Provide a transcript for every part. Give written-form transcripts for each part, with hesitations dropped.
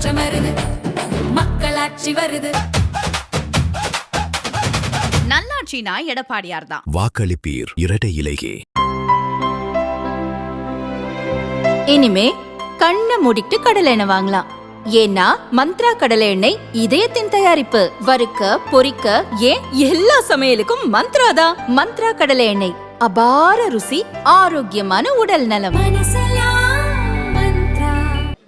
மாற்றம் வருது, மக்களாட்சி வருது. நல்லாட்சினா எடப்பாடியார் தான். வாக்களிப்பீர் இரட்டை இலையே. இனிமே கண்ணை மூடிட்டு கடலை எண்ணெய் வாங்கலாம். ஏன்னா மந்த்ரா கடலை எண்ணெய் இதயத்தின் தயாரிப்பு. வறுக்க பொரிக்க ஏன் எல்லா சமையலுக்கும் மந்த்ரா தான். மந்த்ரா கடலை எண்ணெய், அபார ருசி, ஆரோக்கியமான உடல் நலம்.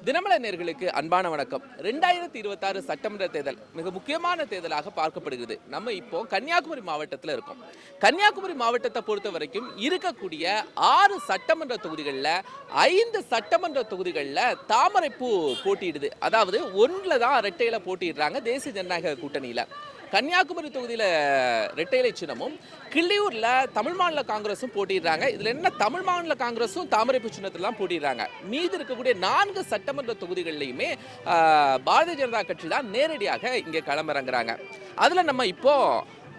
தினமலர் நேயர்களுக்கு அன்பான வணக்கம். 2026 சட்டமன்ற தேர்தல் மிக முக்கியமான தேர்தலாக பார்க்கப்படுகிறது. நம்ம இப்போ கன்னியாகுமரி மாவட்டத்தில் இருக்கோம். கன்னியாகுமரி மாவட்டத்தை பொறுத்த வரைக்கும் இருக்கக்கூடிய 6 சட்டமன்ற தொகுதிகளில் 5 சட்டமன்ற தொகுதிகளில் தாமரைப்பூ போட்டியிடுது. அதாவது ஒன்றில் தான் ரெட்டையில போட்டியிடுறாங்க தேசிய ஜனநாயக கூட்டணியில். கன்னியாகுமரி தொகுதியில் ரெட்டையிலை சின்னமும், கிள்ளியூரில் தமிழ் மாநில காங்கிரஸும் போட்டிடுறாங்க. இதில் என்ன, தமிழ் மாநில காங்கிரஸும் தாமரைப்பூ சின்னத்தில் தான் போட்டிடுறாங்க. மீது இருக்கக்கூடிய 4 சட்டமன்ற தொகுதிகளிலையுமே பாரதிய ஜனதா கட்சி தான் நேரடியாக இங்கே களமிறங்குறாங்க. அதில் நம்ம இப்போ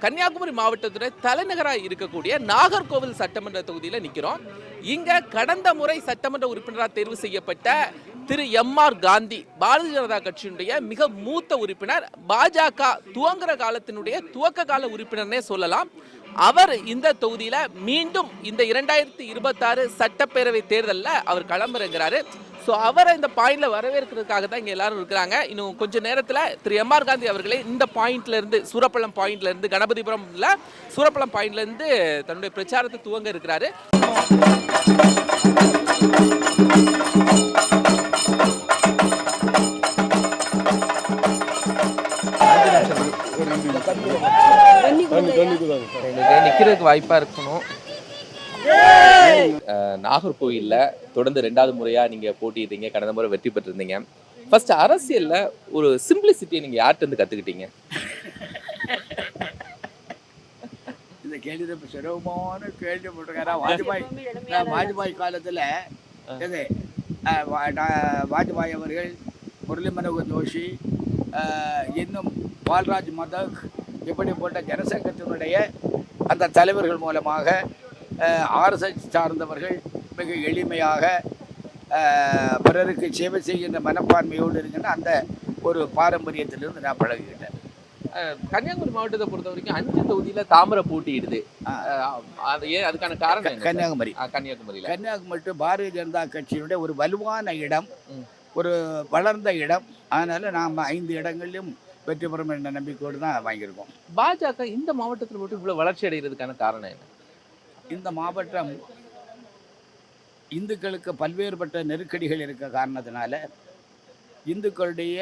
கன்னியாகுமரி மாவட்டத்துடைய தலைநகராக இருக்கக்கூடிய நாகர்கோவில் சட்டமன்ற தொகுதியில் நிற்கிறோம். இங்கே கடந்த முறை சட்டமன்ற உறுப்பினராக தேர்வு செய்யப்பட்ட திரு எம்.ஆர். காந்தி பாரதிய ஜனதா கட்சியினுடைய மிக மூத்த உறுப்பினர், பாஜக துவங்குற காலத்தினுடைய துவக்க கால உறுப்பினர்னே சொல்லலாம். அவர் இந்த தொகுதியில் மீண்டும் இந்த 2026 சட்டப்பேரவை தேர்தலில் அவர் களமிறங்குறாரு. ஸோ அவரை இந்த பாயிண்ட்ல வரவேற்கிறதுக்காக தான் இங்கே எல்லாரும் இருக்கிறாங்க. இன்னும் கொஞ்சம் நேரத்தில் திரு எம்.ஆர். காந்தி அவர்களே இந்த பாயிண்ட்ல இருந்து, சூரப்பள்ளம் பாயிண்ட்ல இருந்து, கணபதிபுரம்ல சூரப்பள்ளம் பாயிண்ட்ல இருந்து தன்னுடைய பிரச்சாரத்தை துவங்க இருக்கிறாரு. நிக்கிறதுக்கு வாய்ப்பா இருக்கணும். நாகர்கோவில்ல தொடர்ந்து 2வது முறையா நீங்க போட்டிட்டீங்க, கடந்த முறை வெற்றி பெற்றிருந்தீங்க. ஃபர்ஸ்ட் அரசியல்ல ஒரு சிம்பிளிசிட்டியை நீங்க யார்கிட்ட இருந்து கத்துக்கிட்டீங்க? இந்த கேள்வி சிரமமான கேள்வி போட்டிருக்காரா. வாஜ்பாய் காலத்துல இது வாஜ்பாய் அவர்கள், முரளி மனோகர் ஜோஷி, இன்னும் பால்ராஜ் மதக், இப்படி போட்ட ஜனசங்கத்தினுடைய அந்த தலைவர்கள் மூலமாக ஆர்எஸ்எஸ் சார்ந்தவர்கள் மிக எளிமையாக பிறருக்கு சேவை செய்கின்ற மனப்பான்மையோடு இருக்கின்ற அந்த ஒரு பாரம்பரியத்திலிருந்து நான் பழகிக்கிட்டேன். கன்னியாகுமரி மாவட்டத்தை பொறுத்த வரைக்கும் 5 தொகுதியில தாமரை போட்டியிடுது. அதுக்கான காரணம் கன்னியாகுமரி பாரதிய ஜனதா கட்சியினுடைய ஒரு வலுவான இடம், ஒரு வளர்ந்த இடம். அதனால நாம் 5 இடங்களிலும் வெற்றி பெறும் என்ற நம்பிக்கையோடு தான் வாங்கியிருக்கோம். பாஜக இந்த மாவட்டத்தில் மட்டும் இவ்வளவு வளர்ச்சி அடைகிறதுக்கான காரணம் என்ன? இந்த மாவட்டம் இந்துக்களுக்கு பல்வேறுபட்ட நெருக்கடிகள் இருக்க காரணத்தினால இந்துக்களுடைய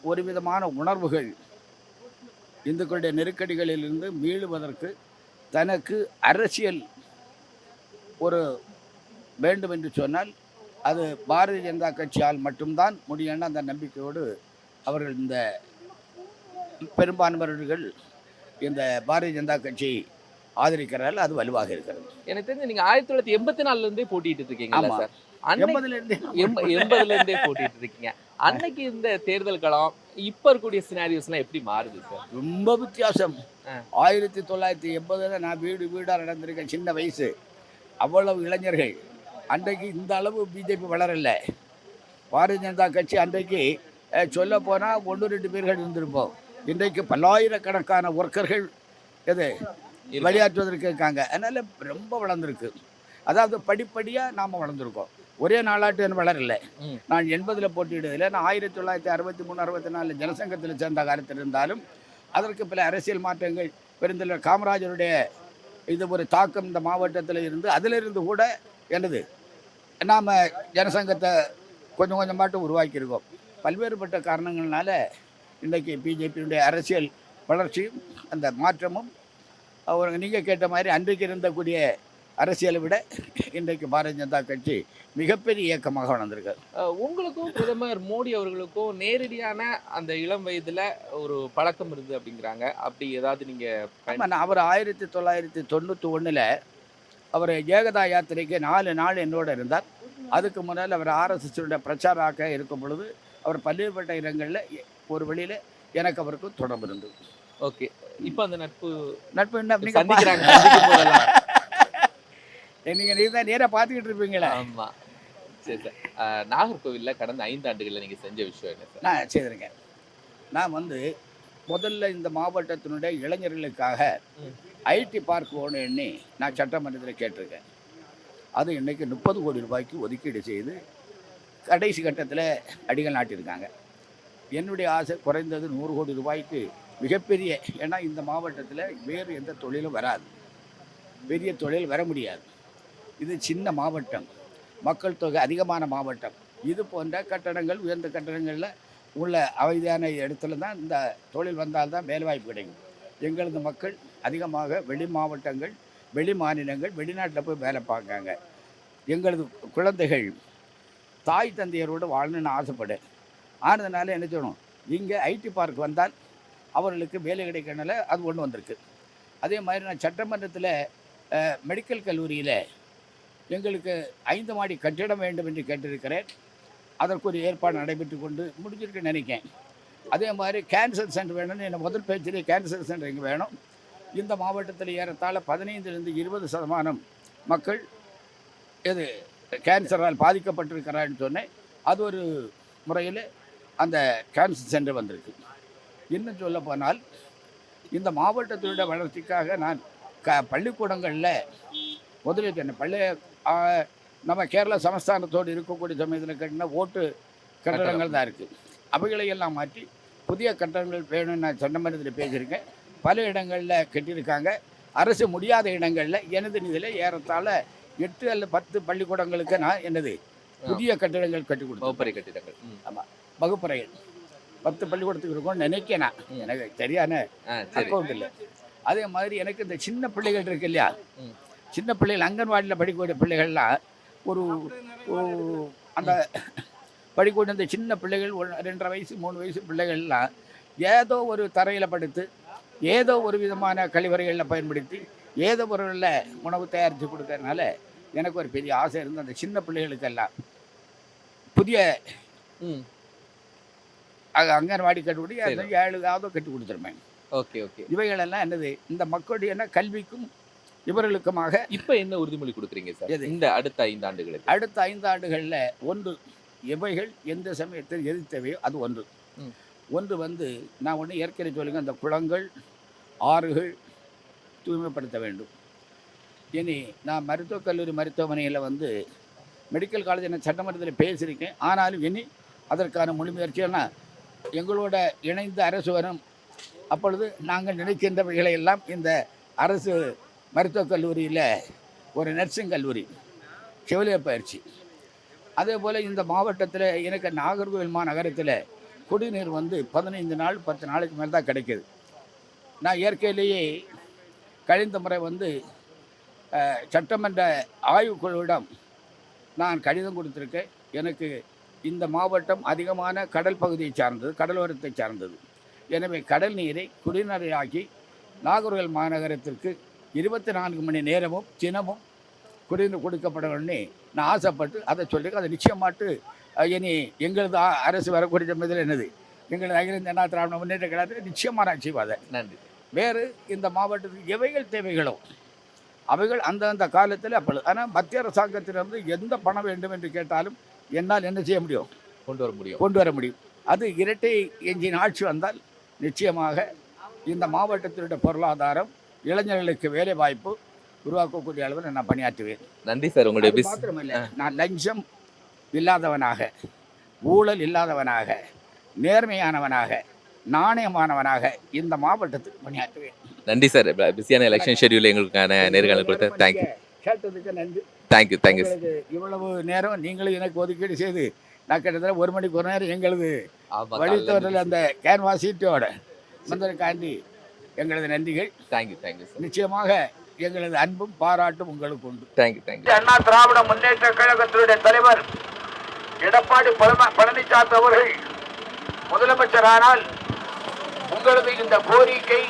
ஒரு விதமான உணர்வுகள், இந்துக்களுடைய நெருக்கடிகளிலிருந்து மீளுவதற்கு தனக்கு அரசியல் ஒரு வேண்டும் என்று சொன்னால் அது பாரதிய ஜனதா கட்சியால் மட்டும்தான் முடியும்னு அந்த நம்பிக்கையோடு அவர்கள், இந்த பெரும்பான்மையர்கள் இந்த பாரதிய ஜனதா கட்சி ஆதரிக்கிறார்கள். அது வலுவாக இருக்கிறது. எனக்கு தெரிஞ்சு நீங்க 1984 இருந்தே போட்டிட்டு இருக்கீங்க சார். 80ல இருந்தே போட்டிட்டு இருக்கீங்க. அன்னைக்கு இந்த தேர்தல் களம் இப்ப இருக்கக்கூடிய சினாரியோஸ்லாம் எப்படி மாறுது சார்? ரொம்ப வித்தியாசம். 1980ல நான் வீடா நடந்திருக்கேன். சின்ன வயசு, அவ்வளவு இளைஞர்கள். அன்றைக்கு இந்த அளவு பிஜேபி வளரல. பாரதிய ஜனதா கட்சி அன்றைக்கு சொல்ல போனால் 1-2 பேர்கள் இருந்திருப்போம். இன்றைக்கு பல்லாயிரக்கணக்கான ஒர்க்கர்கள் வெளியாற்றுவதற்கு இருக்காங்க. அதனால ரொம்ப வளர்ந்துருக்கு. அதாவது படிப்படியாக நாம் வளர்ந்துருக்கோம். ஒரே நாளாட்டு வளரல. நான் 80ல் போட்டியிடுதில்லை. நான் 1963-64 ஜனசங்கத்தில் சேர்ந்த காலத்தில் இருந்தாலும் அதற்கு பல அரசியல் மாற்றங்கள், பெருந்தலைவர் காமராஜருடைய இது ஒரு தாக்கம் இந்த மாவட்டத்தில் இருந்து, அதிலிருந்து கூட எனது நாம் ஜனசங்கத்தை கொஞ்சம் கொஞ்சமாட்டும் உருவாக்கியிருக்கோம். பல்வேறுபட்ட காரணங்கள்னால இன்றைக்கு பிஜேபியுடைய அரசியல் வளர்ச்சியும் அந்த மாற்றமும் நீங்கள் கேட்ட மாதிரி அன்றைக்கு இருந்தக்கூடிய அரசியலை விட இன்றைக்கு பாரதிய ஜனதா கட்சி மிகப்பெரிய இயக்கமாக வளர்ந்திருக்கு. உங்களுக்கும் பிரதமர் மோடி அவர்களுக்கும் நேரடியான அந்த இளம் வயதில் ஒரு பழக்கம் இருக்குது அப்படிங்கிறாங்க. அப்படி ஏதாவது நீங்கள்? அவர் 1991 அவர் ஏகதா யாத்திரைக்கு 4 நாள் என்னோடு இருந்தார். அதுக்கு முன்னால் அவர் ஆர்எஸ்எஸ்னுடைய பிரச்சாராக இருக்கும் பொழுது அவர் பல்வேறுபட்ட இடங்களில் ஒரு வழியில் எனக்கு அவருக்கு தொடர்பு இருந்தது. ஓகே, இப்போ அந்த நட்பு என்ன நீங்கள் தான் நேராக பார்த்துக்கிட்டு இருப்பீங்களா? ஆமாம். சரி சார். நாகர்கோவில்ல கடந்த 5 ஆண்டுகளில் நீங்க செஞ்ச விஷயம் என்ன சார்? நான் செய்திருக்கேன். நான் முதல்ல இந்த மாவட்டத்தினுடைய இளைஞர்களுக்காக ஐடி பார்க் போகணும் எண்ணி நான் சட்டமன்றத்தில் கேட்டிருக்கேன். அது இன்றைக்கி 30 கோடி ரூபாய்க்கு ஒதுக்கீடு செய்து கடைசி கட்டத்தில் அடிகள் நாட்டியிருக்காங்க. என்னுடைய ஆசை குறைந்தது 100 கோடி ரூபாய்க்கு மிகப்பெரிய, ஏன்னா இந்த மாவட்டத்தில் வேறு எந்த தொழிலும் வராது, பெரிய தொழில் வர முடியாது. இது சின்ன மாவட்டம், மக்கள் தொகை அதிகமான மாவட்டம். இது போன்ற கட்டடங்கள், உயர்ந்த கட்டடங்களில் உள்ள அமைதியான இடத்துல தான் இந்த தொழில் வந்தால்தான் வேலைவாய்ப்பு கிடைக்கும். எங்களது மக்கள் அதிகமாக வெளி மாவட்டங்கள், வெளி மாநிலங்கள், வெளிநாட்டில் போய் வேலை பார்க்காங்க. எங்களது குழந்தைகள் தாய் தந்தையரோடு வாழணும்னு ஆசைப்படு. ஆனதுனால என்ன சொல்லணும், இங்கே ஐடி பார்க் வந்தால் அவர்களுக்கு வேலை கிடைக்கனால அது ஒன்று வந்திருக்கு. அதே மாதிரி நான் சட்டமன்றத்தில் மெடிக்கல் கல்லூரியில் எங்களுக்கு 5 மாடி கட்டிடம் வேண்டும் என்று கேட்டிருக்கிறேன். அதற்கு ஒரு ஏற்பாடு நடைபெற்று கொண்டு முடிஞ்சிருக்குன்னு நினைக்கிறேன். அதே மாதிரி கேன்சர் சென்டர் வேணும்னு என்ன முதல் பேச்சிலே கேன்சர் சென்டர் இங்கே வேணும். இந்த மாவட்டத்தில் ஏறத்தாழ 15லிருந்து 20% மக்கள் கேன்சரால் பாதிக்கப்பட்டிருக்கிறான்னு சொன்னேன். அது ஒரு முறையில் அந்த கேன்சர் சென்டர் வந்திருக்கு. இன்னும் சொல்ல போனால் இந்த மாவட்டத்தினுடைய வளர்ச்சிக்காக நான் பள்ளிக்கூடங்களில் முதலீட்டு நம்ம கேரளா சமஸ்தானத்தோடு இருக்கக்கூடிய சமயத்தில் கட்டின ஓட்டு கட்டடங்கள் தான் இருக்குது. அவைகளையெல்லாம் மாற்றி புதிய கட்டடங்கள் வேணும்னு நான் சட்டமன்றத்தில் பேசியிருக்கேன். பல இடங்களில் கட்டியிருக்காங்க. அரசு முடியாத இடங்களில் எனது நிதியில் ஏறத்தாழ 8 அல்லது 10 பள்ளிக்கூடங்களுக்கு நான் புதிய கட்டிடங்கள் கட்டி கொடுத்தேன். வகுப்பறை கட்டிடங்கள். ஆமாம், வகுப்பறைகள் 10 பள்ளிக்கூடத்துக்கு இருக்கும்னு நினைக்கிறேன். நான் எனக்கு சரியான அக்கௌண்ட் இல்லை. அதே மாதிரி எனக்கு இந்த சின்ன பிள்ளைகள் இருக்கு இல்லையா, சின்ன பிள்ளைகள் அங்கன்வாடியில் படிக்கக்கூடிய பிள்ளைகள்லாம் அந்த படிக்கக்கூடிய இந்த சின்ன பிள்ளைகள் 2.5 வயசு 3 வயசு பிள்ளைகள்லாம் ஏதோ ஒரு தரையில் படுத்து ஏதோ ஒரு விதமான கழிவறைகளில் பயன்படுத்தி ஏதோ ஒரு உணவு தயாரித்து கொடுக்கறதுனால எனக்கு ஒரு பெரிய ஆசை இருந்து அந்த சின்ன பிள்ளைகளுக்கெல்லாம் புதிய அங்கன்வாடி கட்டுப்படி 7 கட்டி கொடுத்துருப்பேன். Okay okay. இவைகளெல்லாம் இந்த மக்களுடைய கல்விக்கும் இவர்களுக்குமாக. இப்போ என்ன உறுதிமொழி கொடுக்குறீங்க சார் இந்த அடுத்த 5 ஆண்டுகளில்? அடுத்த 5 ஆண்டுகளில் ஒன்று, இவைகள் எந்த சமயத்தில் எது தேவையோ அது ஒன்று நான் ஏற்கனவே சொல்லுங்க, அந்த குளங்கள் ஆறுகள் தூய்மைப்படுத்த வேண்டும். இனி நான் மருத்துவக் கல்லூரி மருத்துவமனையில் மெடிக்கல் காலேஜ் நான் சட்டமன்றத்தில் பேசியிருக்கேன். ஆனாலும் இனி அதற்கான முழுமுயற்சினா எங்களோட இணைந்து அரசு வரும். அப்பொழுது நாங்கள் நினைக்கின்றவைகளை எல்லாம் இந்த அரசு மருத்துவக் கல்லூரியில் ஒரு நர்சிங் கல்லூரி, செவிலியர் பயிற்சி. அதே போல் இந்த மாவட்டத்தில் எனக்கு நாகர்கோவில் மாநகரத்தில் குடிநீர் 15 நாள் 10 நாளைக்கு மேலே தான் கிடைக்கிது. நான் இயற்கையிலேயே கழிந்த முறை சட்டமன்ற ஆய்வுக்குழுவிடம் நான் கடிதம் கொடுத்துருக்கேன். எனக்கு இந்த மாவட்டம் அதிகமான கடல் பகுதியை சார்ந்தது, கடலோரத்தை சார்ந்தது. எனவே கடல் நீரை குடிநீராக்கி நாகர்கோவில் மாநகரத்திற்கு 24 மணி நேரமும் தினமும் குடிநீர் கொடுக்கப்பட வேணும்னு நான் ஆசைப்பட்டு அதை சொல்லி அதை நிச்சயமாட்டு இனி எங்களது அரசு வரக்கூடிய சமயத்தில் எங்களது அகில இந்திய அண்ணா திராவிட முன்னேற்ற கழகத்தில் நிச்சயமாக நான் செய்வாதை. நன்றி. வேறு இந்த மாவட்டத்துக்கு எவைகள் தேவைகளோ அவைகள் அந்தந்த காலத்தில் அப்பொழுது. ஆனால் மத்திய அரசாங்கத்திலிருந்து எந்த பணம் வேண்டும் என்று கேட்டாலும் என்னால் என்ன செய்ய முடியும், கொண்டு வர முடியும். அது இரட்டை எஞ்சின் ஆட்சி வந்தால் நிச்சயமாக இந்த மாவட்டத்தினுடைய பொருளாதாரம், இளைஞர்களுக்கு வேலை வாய்ப்பு உருவாக்கக்கூடிய அளவில் நான் பணியாற்றுவேன். நன்றி சார். உங்களுடைய மாத்திரமில்லை, நான் லஞ்சம் இல்லாதவனாக, ஊழல் இல்லாதவனாக, நேர்மையானவனாக, நாணயமானவனாக இந்த மாவட்டத்துக்கு பணியாற்றுவேன். நன்றி சார். பிஸியான எலெக்ஷன் ஷெட்யூல் எங்களுக்கான நேர்காணல் கொடுத்த தேங்க்யூ. கேட்டதுக்கு நன்றி. தேங்க்யூ. இவ்வளவு நேரம் நீங்களும் எனக்கு ஒதுக்கீடு செய்து நான் கிட்டத்தட்ட 1 மணிக்கு ஒரு நேரம் எங்களது வழித்தவர்கள் அந்த கேன்வாஸ் சீட்டோட வந்ததற்காண்டி எங்களது நன்றிகள். தேங்க்யூ. நிச்சயமாக எங்களது அன்பும் பாராட்டும் உங்களுக்கு உண்டு. தேங்க்யூ. அண்ணா திராவிட முன்னேற்ற கழகத்தினுடைய தலைவர் எடப்பாடி பழனிசாமி அவர்கள் முதலமைச்சரானால் உங்களது இந்த கோரிக்கை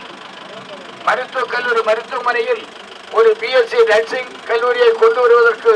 மருத்துவக் கல்லூரி மருத்துவமனையில் ஒரு BSc நர்சிங் கல்லூரியை கொண்டு வருவதற்கு